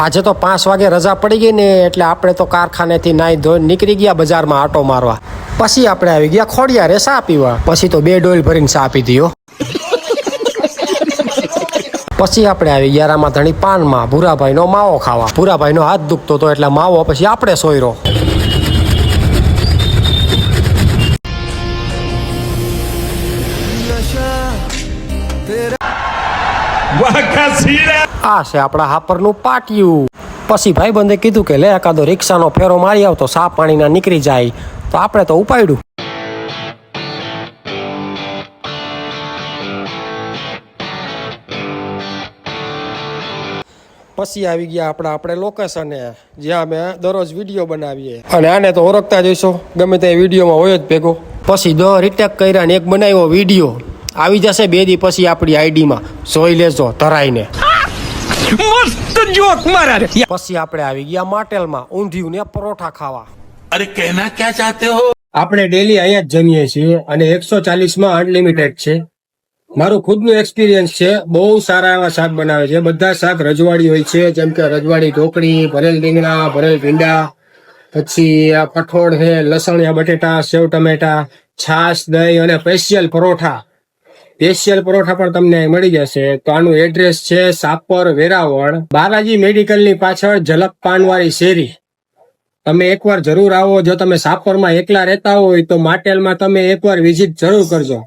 આજે તો 5 વાગે રજા પડી ગઈ ને એટલે આપણે તો કારખાનેથી નાઈ ધોઈ નીકળી ગયા બજારમાં આટો મારવા. પછી આપણે આવી ગયા ખોડિયારે ચા પીવા. પછી તો 2 ડોલ ભરીને ચા પીધી હો. પછી આપણે આવી ગયા રામાધણી પાનમાં ભૂરાભાઈનો માવો ખાવા. ભૂરાભાઈનો હાથ દુખતો હતો એટલે માવો પછી આપણે સોયરો. આ છે આપણા હાપરનું પાટિયું. પછી ભાઈબંધે કીધું કે લે એકાદો રિક્ષાનો ફેરો મારી આવ તો સા પાણીના નીકળી જાય. તો આપણે તો ઉપાડ્યું. પછી આવી ગયા આપણે લોકેશને જ્યાં અમે દરરોજ વિડીયો બનાવીએ. અને આને તો ઓળખતા જઈશો, ગમે તે વિડીયોમાં હોય જ ભેગો. પછી 10 રીટેક કર્યા ને એક બનાવ્યો વિડીયો આવી જશે 2 દી પછી આપણી આઈડીમાં, જોઈ લેજો ધરાઈને. મસ્ત જોક મારા રે. પછી આપણે આવી ગયા માટેલમાં ઊંધિયું ને પરોઠા ખાવા. અરે કહેના ક્યાં ચાહતે હો? આપણે ડેલી અહીંયા જ જમીએ છીએ અને 140 માં અનલિમિટેડ છે. મારું ખુદનું એક્સપિરિયન્સ છે. બહુ સારા એવા શાક બનાવે છે. બધા શાક રજવાડી હોય છે, જેમ કે રજવાડી ઢોકળી, ભરેલ રીંગણા, ભરેલ ભીંડા, પછી આ કઠોળ છે, લસણિયા બટેટા, સેવ ટમેટા, છાશ, દહીં અને સ્પેશિયલ પરોઠા. સ્પેશિયલ પરોઠા પણ તમને મળી જશે. તો આનું એડ્રેસ છે સાપર, વેરાવળ, બાલાજી મેડિકલની પાછળ ઝલક પાનવાળી શેરી. તમે એકવાર જરૂર આવો. જો તમે સાપરમાં એકલા રહેતા હોય તો માટેલમાં તમે એકવાર વિઝિટ જરૂર કરજો.